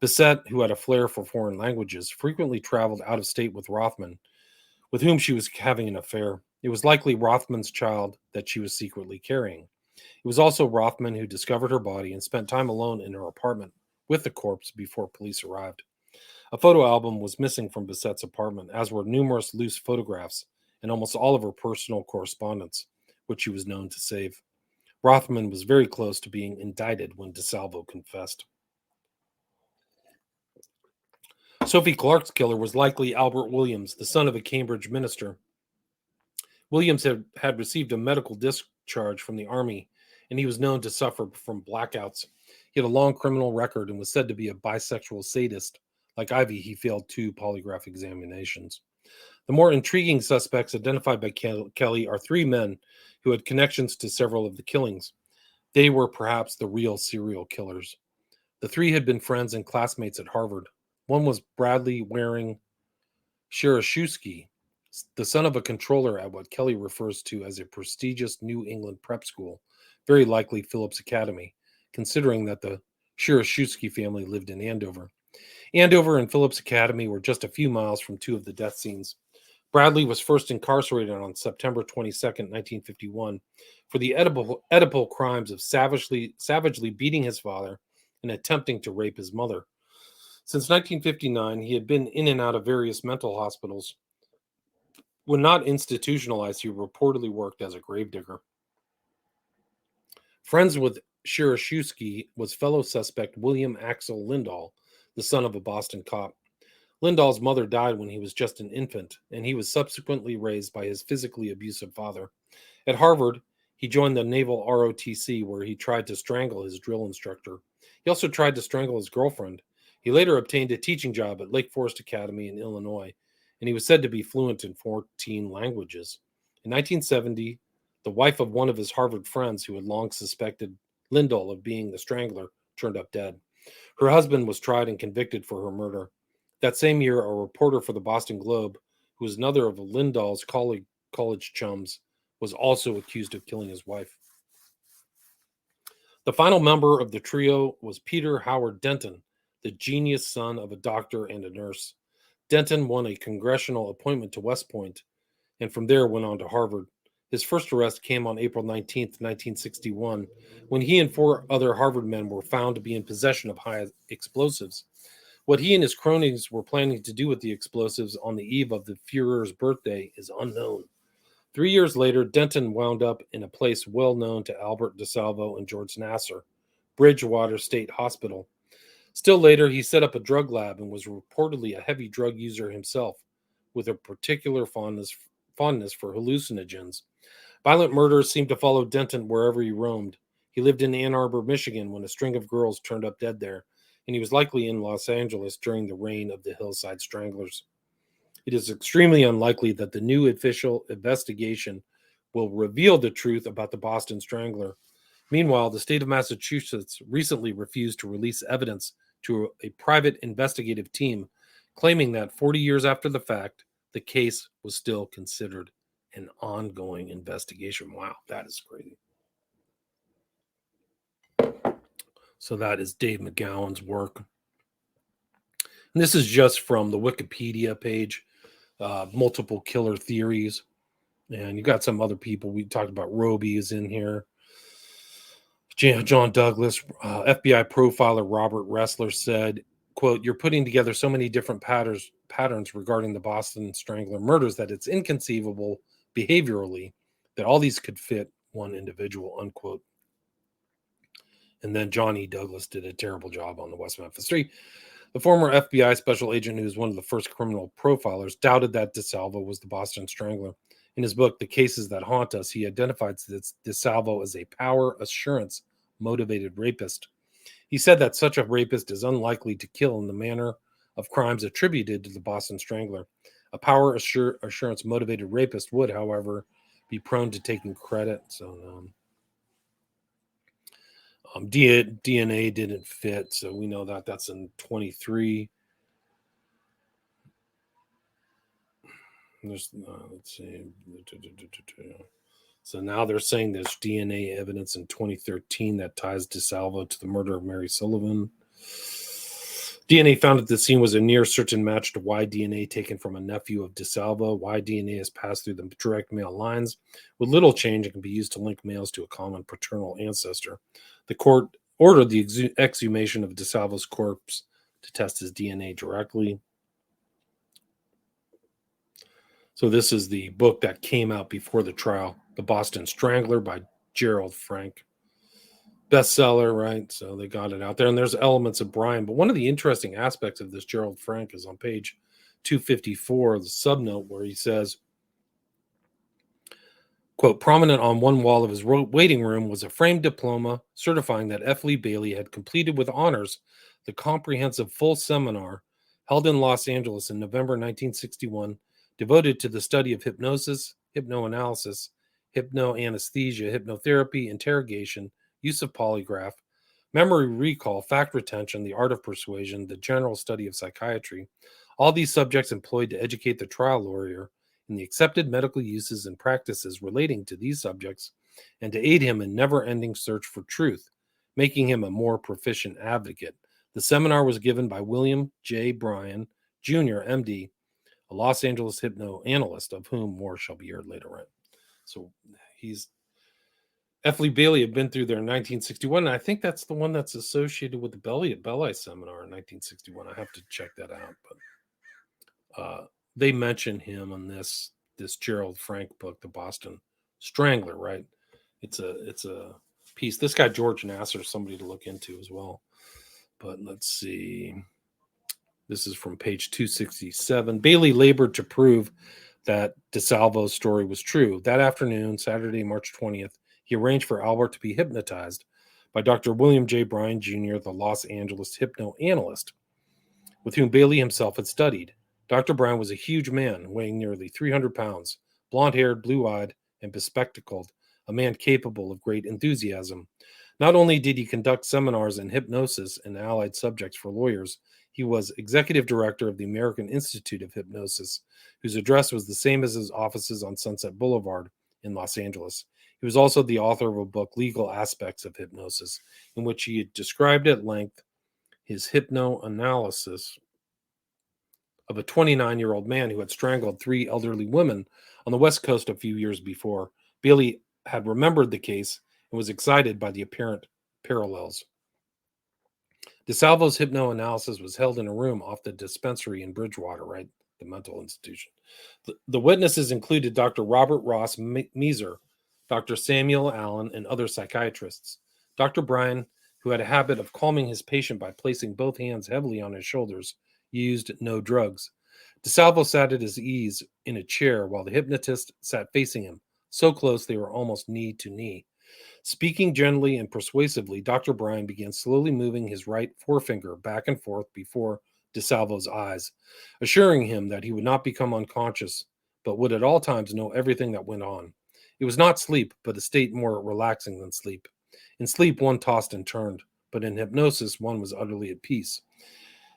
Bissett, who had a flair for foreign languages, frequently traveled out of state with Rothman, with whom she was having an affair. It was likely Rothman's child that she was secretly carrying. It was also Rothman who discovered her body and spent time alone in her apartment with the corpse before police arrived. A photo album was missing from Bissett's apartment, as were numerous loose photographs and almost all of her personal correspondence, which she was known to save. Rothman was very close to being indicted when DeSalvo confessed. Sophie Clark's killer was likely Albert Williams, the son of a Cambridge minister. Williams had received a medical discharge from the Army, and he was known to suffer from blackouts. He had a long criminal record and was said to be a bisexual sadist. Like Ivey, he failed 2 polygraph examinations. The more intriguing suspects identified by Kelly are 3 men who had connections to several of the killings. They were perhaps the real serial killers. The 3 had been friends and classmates at Harvard. One was Bradley Waring Shereshewski, the son of a controller at what Kelly refers to as a prestigious New England prep school, very likely Phillips Academy, considering that the Shereshewski family lived in Andover. Andover and Phillips Academy were just a few miles from 2 of the death scenes. Bradley was first incarcerated on September 22, 1951, for the Oedipal crimes of savagely beating his father and attempting to rape his mother. Since 1959, he had been in and out of various mental hospitals. When not institutionalized, he reportedly worked as a gravedigger. Friends with Shereshewski was fellow suspect William Axel Lindahl, the son of a Boston cop. Lindahl's mother died when he was just an infant, and he was subsequently raised by his physically abusive father. At Harvard, he joined the Naval ROTC, where he tried to strangle his drill instructor. He also tried to strangle his girlfriend. He later obtained a teaching job at Lake Forest Academy in Illinois, and he was said to be fluent in 14 languages. In 1970, the wife of one of his Harvard friends, who had long suspected Lindahl of being the strangler, turned up dead. Her husband was tried and convicted for her murder. That same year, a reporter for the Boston Globe, who was another of Lindahl's college chums, was also accused of killing his wife. The final member of the trio was Peter Howard Denton, the genius son of a doctor and a nurse. Denton won a congressional appointment to West Point, and from there went on to Harvard. His first arrest came on April 19, 1961, when he and 4 other Harvard men were found to be in possession of high explosives. What he and his cronies were planning to do with the explosives on the eve of the Führer's birthday is unknown. 3 years later, Denton wound up in a place well known to Albert DeSalvo and George Nassar, Bridgewater State Hospital. Still later, he set up a drug lab and was reportedly a heavy drug user himself, with a particular fondness for hallucinogens. Violent murders seemed to follow Denton wherever he roamed. He lived in Ann Arbor, Michigan, when a string of girls turned up dead there, and he was likely in Los Angeles during the reign of the Hillside Stranglers. It is extremely unlikely that the new official investigation will reveal the truth about the Boston Strangler. Meanwhile, the state of Massachusetts recently refused to release evidence to a private investigative team, claiming that 40 years after the fact, the case was still considered an ongoing investigation. Wow, that is crazy. So that is Dave McGowan's work. And this is just from the Wikipedia page, multiple killer theories. And you got some other people. We talked about Roby is in here. John Douglas, FBI profiler Robert Ressler said, quote, "You're putting together so many different patterns regarding the Boston Strangler murders that it's inconceivable behaviorally that all these could fit one individual," unquote. And then John E. Douglas did a terrible job on the West Memphis 3. The former FBI special agent, who was one of the first criminal profilers, doubted that DeSalvo was the Boston Strangler. In his book, The Cases That Haunt Us, he identified DeSalvo as a power assurance motivated rapist. He said that such a rapist is unlikely to kill in the manner of crimes attributed to the Boston Strangler. A power assurance motivated rapist would, however, be prone to taking credit. So DNA didn't fit, so we know that that's in 23. Let's see. So now they're saying there's DNA evidence in 2013 that ties DeSalvo to the murder of Mary Sullivan. DNA found at the scene was a near certain match to Y DNA taken from a nephew of DeSalvo. Y DNA has passed through the direct male lines with little change and can be used to link males to a common paternal ancestor. The court ordered the exhumation of DeSalvo's corpse to test his DNA directly. So this is the book that came out before the trial, The Boston Strangler by Gerald Frank. Bestseller, right? So they got it out there. And there's elements of Bryan. But one of the interesting aspects of this Gerald Frank is on page 254, the subnote, where he says, quote, "Prominent on one wall of his waiting room was a framed diploma certifying that F. Lee Bailey had completed with honors the comprehensive full seminar held in Los Angeles in November 1961, devoted to the study of hypnosis, hypnoanalysis, hypnoanesthesia, hypnotherapy, interrogation, use of polygraph, memory recall, fact retention, the art of persuasion, the general study of psychiatry, all these subjects employed to educate the trial lawyer in the accepted medical uses and practices relating to these subjects, and to aid him in never-ending search for truth, making him a more proficient advocate. The seminar was given by William J. Bryan, Jr., MD, a Los Angeles hypnoanalyst, of whom more shall be heard later on." So F. Lee Bailey had been through there in 1961, and I think that's the one that's associated with the Belli seminar in 1961. I have to check that out, but they mention him in this Gerald Frank book, The Boston Strangler, right? It's a piece. This guy George Nasser, somebody to look into as well. But let's see. This is from page 267. Bailey labored to prove that DeSalvo's story was true. That afternoon, Saturday, March 20th, he arranged for Albert to be hypnotized by Dr. William J. Bryan, Jr., the Los Angeles hypnoanalyst, with whom Bailey himself had studied. Dr. Bryan was a huge man, weighing nearly 300 pounds, blonde-haired, blue-eyed, and bespectacled, a man capable of great enthusiasm. Not only did he conduct seminars in hypnosis and allied subjects for lawyers, he was executive director of the American Institute of Hypnosis, whose address was the same as his offices on Sunset Boulevard in Los Angeles. He was also the author of a book, Legal Aspects of Hypnosis, in which he had described at length his hypnoanalysis of a 29-year-old man who had strangled 3 elderly women on the West Coast a few years before. Bailey had remembered the case and was excited by the apparent parallels. DeSalvo's hypnoanalysis was held in a room off the dispensary in Bridgewater, right? The mental institution. The witnesses included Dr. Robert Ross Meeser, Dr. Samuel Allen, and other psychiatrists. Dr. Bryan, who had a habit of calming his patient by placing both hands heavily on his shoulders, used no drugs. DeSalvo sat at his ease in a chair while the hypnotist sat facing him, so close they were almost knee to knee. Speaking gently and persuasively, Dr. Bryan began slowly moving his right forefinger back and forth before DeSalvo's eyes, assuring him that he would not become unconscious, but would at all times know everything that went on. It was not sleep, but a state more relaxing than sleep. In sleep, one tossed and turned, but in hypnosis, one was utterly at peace.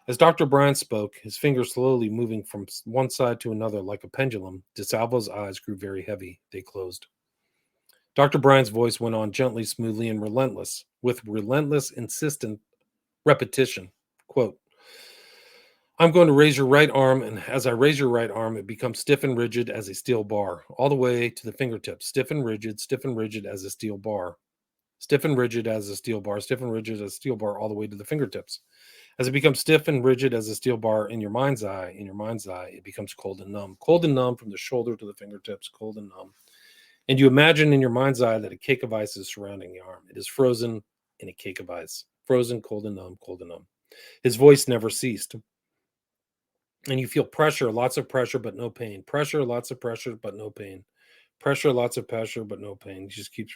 As Dr. Bryan spoke, his fingers slowly moving from one side to another like a pendulum, DeSalvo's eyes grew very heavy. They closed. Dr. Bryan's voice went on gently, smoothly, and with relentless, insistent repetition. Quote, I'm going to raise your right arm, and as I raise your right arm, it becomes stiff and rigid as a steel bar, all the way to the fingertips, stiff and rigid as a steel bar, stiff and rigid as a steel bar, stiff and rigid as a steel bar, all the way to the fingertips. As it becomes stiff and rigid as a steel bar in your mind's eye, it becomes cold and numb from the shoulder to the fingertips, cold and numb. And you imagine in your mind's eye that a cake of ice is surrounding the arm. It is frozen in a cake of ice, frozen, cold and numb, cold and numb. His voice never ceased. And you feel pressure, lots of pressure, but no pain. Pressure, lots of pressure, but no pain. Pressure, lots of pressure, but no pain. He just keeps,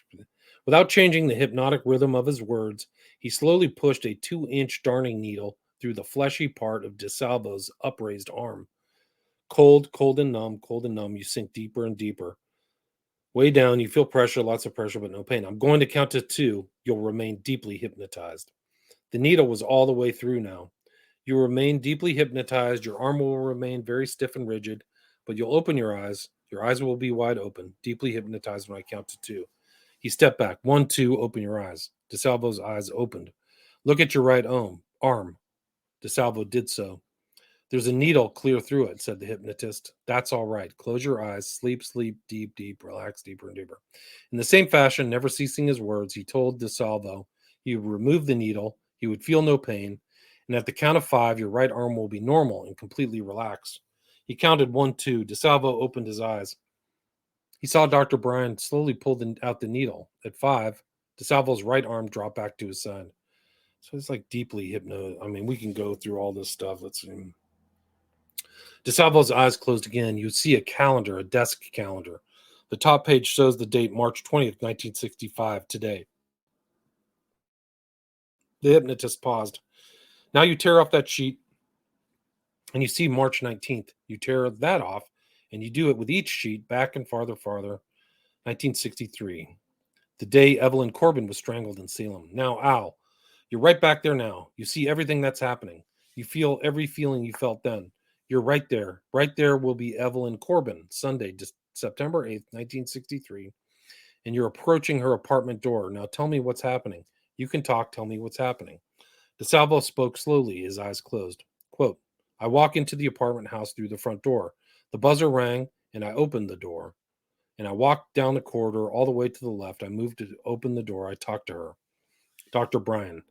without changing the hypnotic rhythm of his words, he slowly pushed a 2-inch darning needle through the fleshy part of DeSalvo's upraised arm. Cold, cold and numb, you sink deeper and deeper. Way down, you feel pressure, lots of pressure, but no pain. I'm going to count to 2. You'll remain deeply hypnotized. The needle was all the way through now. You remain deeply hypnotized. Your arm will remain very stiff and rigid, but you'll open your eyes. Your eyes will be wide open, deeply hypnotized when I count to 2. He stepped back. 1, 2, open your eyes. DeSalvo's eyes opened. Look at your right arm. DeSalvo did so. There's a needle clear through it, said the hypnotist. That's all right. Close your eyes. Sleep, sleep, deep, deep, relax deeper and deeper. In the same fashion, never ceasing his words, he told DeSalvo he would remove the needle. He would feel no pain. And at the count of 5, your right arm will be normal and completely relaxed. He counted 1, 2. DeSalvo opened his eyes. He saw Dr. Bryan slowly pull out the needle. At 5, DeSalvo's right arm dropped back to his side. So it's like deeply hypnotic. I mean, we can go through all this stuff. Let's see. DeSalvo's eyes closed again. You see a calendar, a desk calendar. The top page shows the date March 20th, 1965, today. The hypnotist paused. Now you tear off that sheet and you see March 19th. You tear that off and you do it with each sheet back and farther. 1963. The day Evelyn Corbin was strangled in Salem. Now, Al, you're right back there now. You see everything that's happening. You feel every feeling you felt then. You're right there. Right there will be Evelyn Corbin, Sunday, September 8th, 1963. And you're approaching her apartment door. Now tell me what's happening. You can talk. Tell me what's happening. DeSalvo spoke slowly, his eyes closed. Quote, I walk into the apartment house through the front door. The buzzer rang, and I opened the door. And I walked down the corridor all the way to the left. I moved to open the door. I talked to her. Dr. Bryan.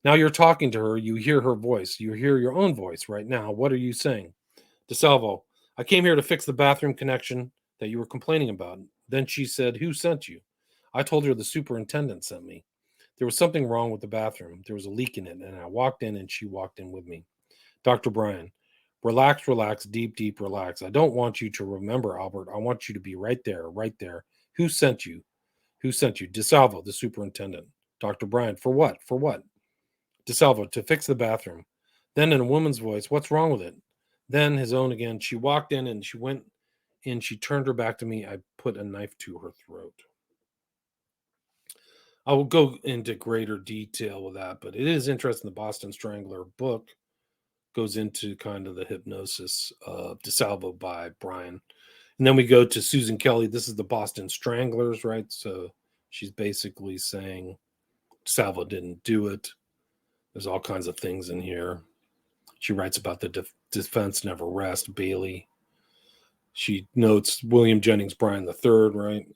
Now you're talking to her. You hear her voice. You hear your own voice right now. What are you saying? DeSalvo, I came here to fix the bathroom connection that you were complaining about. Then she said, who sent you? I told her the superintendent sent me. There was something wrong with the bathroom. There was a leak in it, and I walked in, and she walked in with me. Dr. Bryan, relax, relax, deep, deep, relax. I don't want you to remember, Albert. I want you to be right there, right there. Who sent you? Who sent you? DeSalvo, the superintendent. Dr. Bryan, for what? For what? DeSalvo, to fix the bathroom. Then in a woman's voice, what's wrong with it? Then his own again. She walked in and she went in. She turned her back to me. I put a knife to her throat. I will go into greater detail with that, but it is interesting. The Boston Strangler book goes into kind of the hypnosis of DeSalvo by Bryan. And then we go to Susan Kelly. This is the Boston Stranglers, right? So she's basically saying DeSalvo didn't do it. There's all kinds of things in here. She writes about the defense never rest, Bailey. She notes William Jennings Bryan III, right?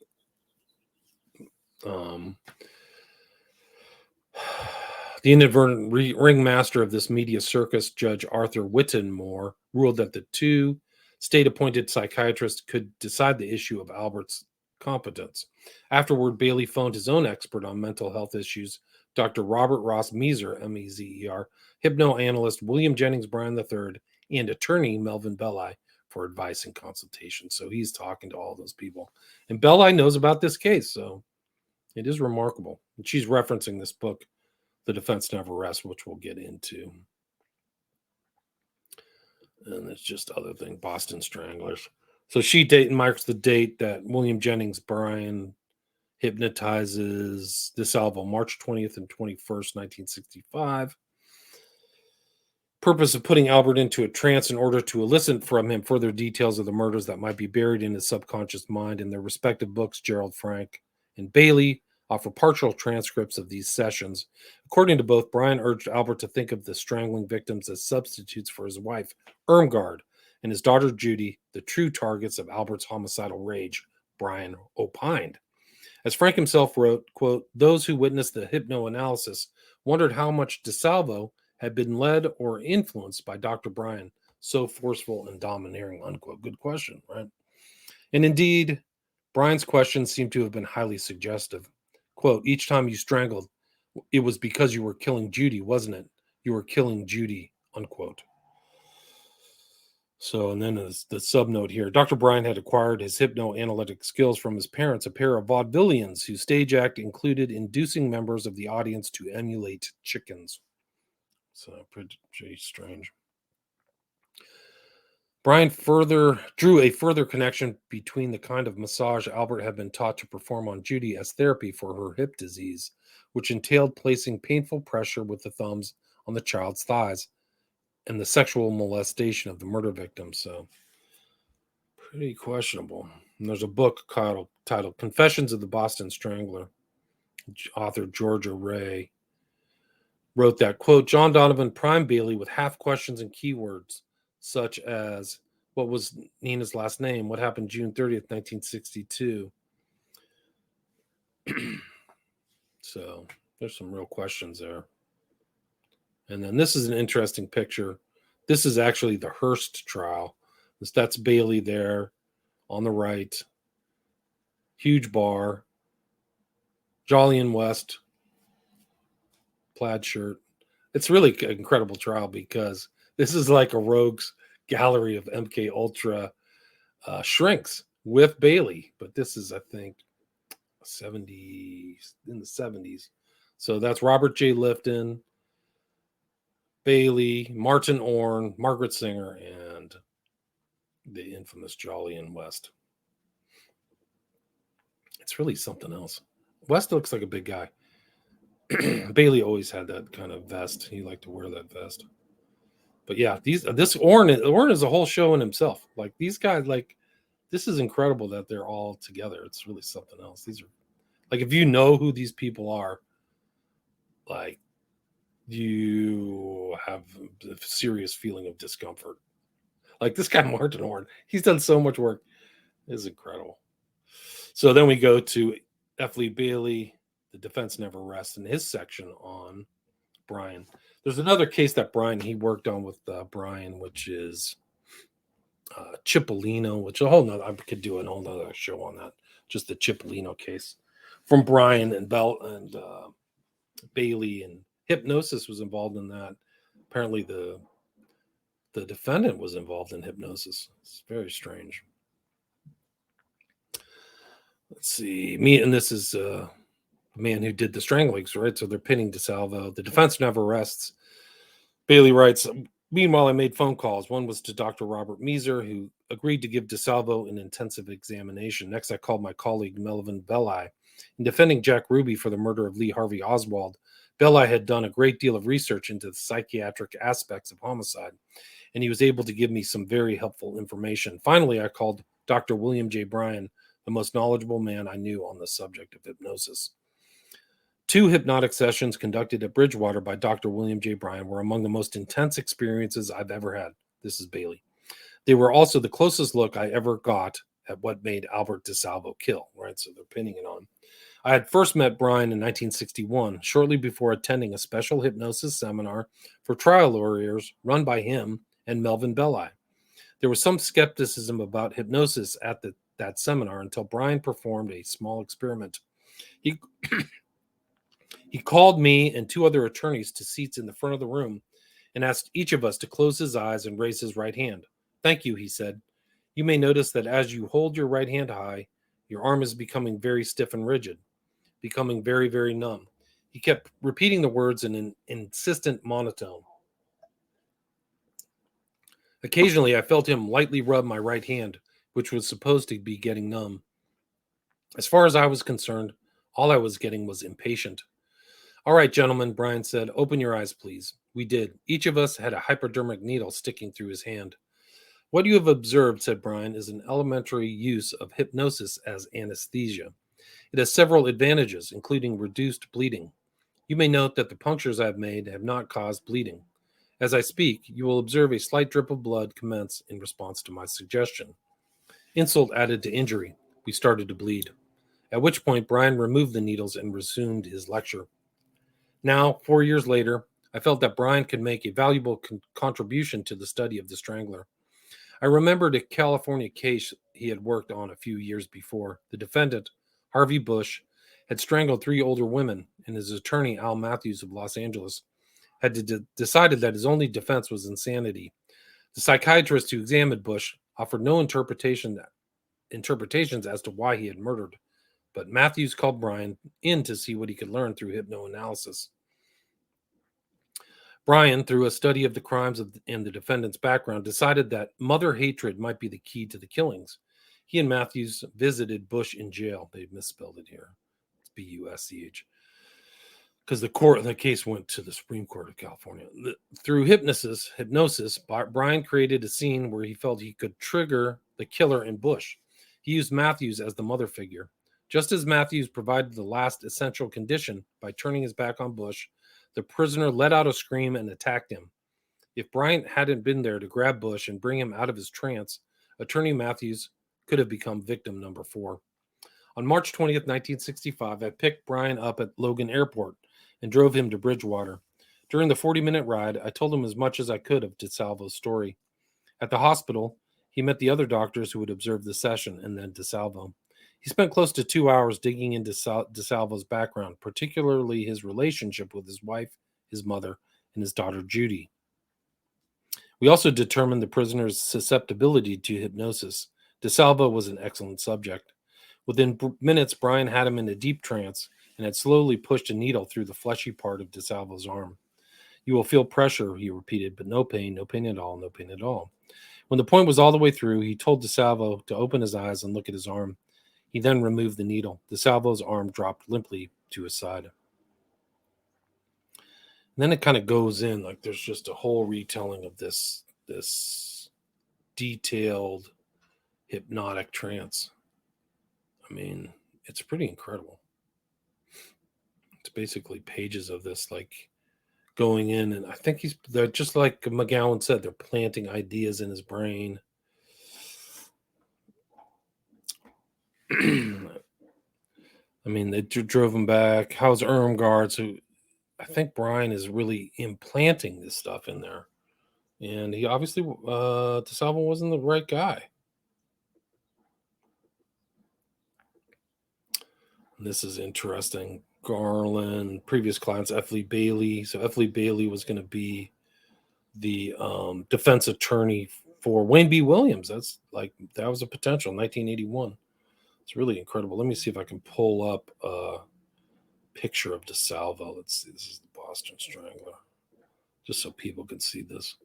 The inadvertent ringmaster of this media circus, Judge Arthur Whittenmore, ruled that the 2 state-appointed psychiatrists could decide the issue of Albert's competence. Afterward, Bailey phoned his own expert on mental health issues, Dr. Robert Ross Meeser, M-E-Z-E-R, hypnoanalyst William Jennings Bryan III, and attorney Melvin Belli for advice and consultation. So he's talking to all those people. And Belli knows about this case, so It is remarkable. And she's referencing this book, The Defense Never Rests, which we'll get into. And it's just other thing, Boston Stranglers. So she marks the date that William Jennings Bryan hypnotizes DeSalvo, March 20th and 21st, 1965. Purpose of putting Albert into a trance in order to elicit from him further details of the murders that might be buried in his subconscious mind. In their respective books, Gerald Frank and Bailey offer partial transcripts of these sessions. According to both, Bryan urged Albert to think of the strangling victims as substitutes for his wife, Irmgard, and his daughter Judy, the true targets of Albert's homicidal rage, Bryan opined. As Frank himself wrote, quote, those who witnessed the hypnoanalysis wondered how much DeSalvo had been led or influenced by Dr. Bryan, so forceful and domineering, unquote. Good question, right? And indeed, Bryan's questions seem to have been highly suggestive. Quote, each time you strangled, it was because you were killing Judy, wasn't it? You were killing Judy, unquote. So, and then the subnote here. Dr. Bryan had acquired his hypnoanalytic skills from his parents, a pair of vaudevillians whose stage act included inducing members of the audience to emulate chickens. So, pretty strange. Bryan drew a further connection between the kind of massage Albert had been taught to perform on Judy as therapy for her hip disease, which entailed placing painful pressure with the thumbs on the child's thighs, and the sexual molestation of the murder victim. So, pretty questionable. And there's a book titled Confessions of the Boston Strangler. Author Georgia Ray wrote that, quote, John Donovan primed Bailey with half questions and keywords, such as, what was Nina's last name? What happened June 30th, 1962? So there's some real questions there. And then this is an interesting picture. This is actually the Hearst trial. That's Bailey there on the right. Huge bar. Jolyon West. Plaid shirt. It's really an incredible trial because this is like a rogues gallery of MK Ultra shrinks with Bailey. But this is, I think, in the 70s. So that's Robert J. Lifton, Bailey, Martin Orne, Margaret Singer, and the infamous Jolyon West. It's really something else. West looks like a big guy. Bailey always had that kind of vest. He liked to wear that vest. But yeah, this Orne is a whole show in himself. Like these guys, like this is incredible that they're all together. It's really something else. These are like, if you know who these people are, like you have a serious feeling of discomfort. Like this guy Martin Orne, he's done so much work. It's incredible. So then we go to F. Lee Bailey, The Defense Never Rests, in his section on Bryan. There's another case that he worked on with Bryan, which is Cipollino, which I could do a whole nother show on that. Just the Cipollino case from Bryan and Bailey, and hypnosis was involved in that. Apparently the defendant was involved in hypnosis. It's very strange. Let's see. This is the man who did the stranglings, right? So they're pinning DeSalvo. The defense never rests. Bailey writes, meanwhile, I made phone calls. One was to Dr. Robert Meeser, who agreed to give DeSalvo an intensive examination. Next, I called my colleague Melvin Belli. In defending Jack Ruby for the murder of Lee Harvey Oswald, Belli had done a great deal of research into the psychiatric aspects of homicide, and he was able to give me some very helpful information. Finally, I called Dr. William J. Bryan, the most knowledgeable man I knew on the subject of hypnosis. 2 hypnotic sessions conducted at Bridgewater by Dr. William J. Bryan were among the most intense experiences I've ever had. This is Bailey. They were also the closest look I ever got at what made Albert DeSalvo kill, right? So they're pinning it on. I had first met Bryan in 1961, shortly before attending a special hypnosis seminar for trial lawyers run by him and Melvin Belli. There was some skepticism about hypnosis at that seminar until Bryan performed a small experiment. He called me and 2 other attorneys to seats in the front of the room and asked each of us to close his eyes and raise his right hand. Thank you, he said. You may notice that as you hold your right hand high, your arm is becoming very stiff and rigid. becoming very, very numb. He kept repeating the words in an insistent monotone. Occasionally, I felt him lightly rub my right hand, which was supposed to be getting numb. As far as I was concerned, all I was getting was impatient. All right, gentlemen, Bryan said, open your eyes, please. We did. Each of us had a hypodermic needle sticking through his hand. What you have observed, said Bryan, is an elementary use of hypnosis as anesthesia. It has several advantages, including reduced bleeding. You may note that the punctures I have made have not caused bleeding. As I speak, you will observe a slight drip of blood commence in response to my suggestion. Insult added to injury. We started to bleed. At which point, Bryan removed the needles and resumed his lecture. Now, 4 years later, I felt that Bryan could make a valuable contribution to the study of the Strangler. I remembered a California case he had worked on a few years before. The defendant, Harvey Bush, had strangled 3 older women, and his attorney, Al Matthews of Los Angeles, had decided that his only defense was insanity. The psychiatrist who examined Bush offered no interpretations as to why he had murdered, but Matthews called Bryan in to see what he could learn through hypnoanalysis. Bryan, through a study of the crimes and the defendant's background, decided that mother hatred might be the key to the killings. He and Matthews visited Bush in jail. They misspelled it here. It's B-U-S-C-H. Because the case went to the Supreme Court of California. Through hypnosis, Bryan created a scene where he felt he could trigger the killer in Bush. He used Matthews as the mother figure. Just as Matthews provided the last essential condition by turning his back on Bush, the prisoner let out a scream and attacked him. If Bryan hadn't been there to grab Bush and bring him out of his trance, Attorney Matthews could have become victim number 4. On March 20th, 1965, I picked Bryan up at Logan Airport and drove him to Bridgewater. During the 40-minute ride, I told him as much as I could of DeSalvo's story. At the hospital, he met the other doctors who would observe the session and then DeSalvo. He spent close to 2 hours digging into DeSalvo's background, particularly his relationship with his wife, his mother, and his daughter Judy. We also determined the prisoner's susceptibility to hypnosis. DeSalvo was an excellent subject. Within minutes, Bryan had him in a deep trance and had slowly pushed a needle through the fleshy part of DeSalvo's arm. You will feel pressure, he repeated, but no pain at all, no pain at all. When the point was all the way through, he told DeSalvo to open his eyes and look at his arm. He then removed the needle. DeSalvo's arm dropped limply to his side. And then it kind of goes in, like there's just a whole retelling of this detailed hypnotic trance. I mean, it's pretty incredible. It's basically pages of this, like going in, and I think they're just like McGowan said, they're planting ideas in his brain. I mean, they drove him back. How's Irmgard? So I think Bryan is really implanting this stuff in there. And he obviously, DeSalvo wasn't the right guy. And this is interesting. Garland, previous clients, F. Lee Bailey. So F. Lee Bailey was going to be the defense attorney for Wayne B. Williams. That was a potential, 1981. It's really incredible. Let me see if I can pull up a picture of DeSalvo. Let's see. This is the Boston Strangler. Just so people can see this.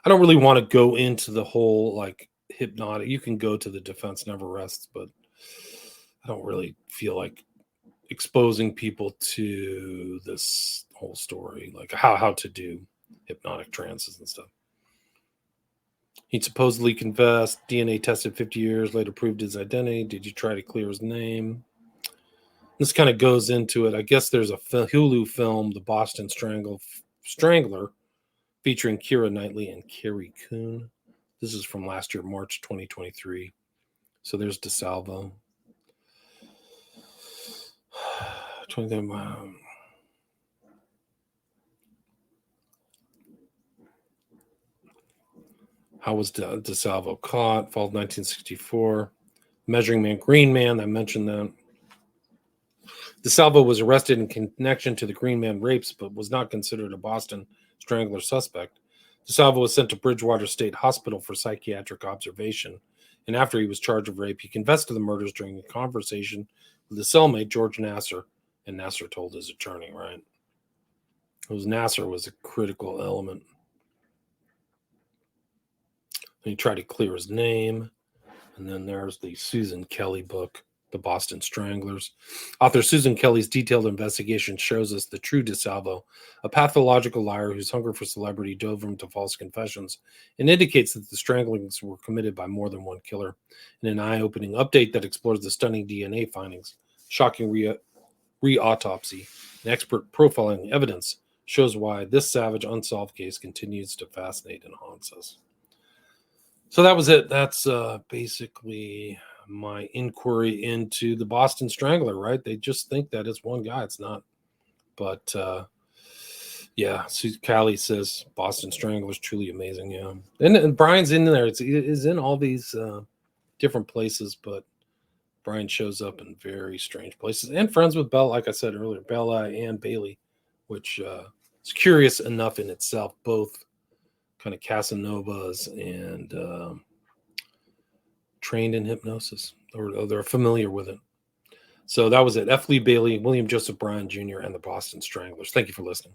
I don't really want to go into the whole like hypnotic. You can go to the Defense Never Rests, but I don't really feel like exposing people to this whole story, like how to do hypnotic trances and stuff. He supposedly confessed, DNA tested 50 years, later proved his identity. Did you try to clear his name? This kind of goes into it. I guess there's a Hulu film, The Boston Strangler, featuring Keira Knightley and Carrie Coon. This is from last year, March 2023. So there's DeSalvo. How was DeSalvo caught? Fall 1964. Measuring Man, Green Man, I mentioned that. DeSalvo was arrested in connection to the Green Man rapes, but was not considered a Boston Strangler suspect. DeSalvo was sent to Bridgewater State Hospital for psychiatric observation, and after he was charged of rape, he confessed to the murders during a conversation the cellmate, George Nasser, and Nasser told his attorney, right? Nasser was a critical element. And he tried to clear his name. And then there's the Susan Kelly book, The Boston Stranglers. Author Susan Kelly's detailed investigation shows us the true DeSalvo, a pathological liar whose hunger for celebrity dove him to false confessions, and indicates that the stranglings were committed by more than one killer. In an eye-opening update that explores the stunning DNA findings, shocking re-autopsy, and expert profiling evidence shows why this savage, unsolved case continues to fascinate and haunt us. So that was it. That's basically my inquiry into the Boston Strangler, right? They just think that it's one guy. It's not. But yeah, Callie says Boston Strangler is truly amazing. Yeah. And Brian's in there. It's in all these different places, but Brian shows up in very strange places and friends with Bella, like I said earlier, Bella and Bailey, which is curious enough in itself, both kind of Casanovas and trained in hypnosis, or they're familiar with it. So that was it. F. Lee Bailey, William Joseph Bryan Jr., and the Boston Stranglers. Thank you for listening.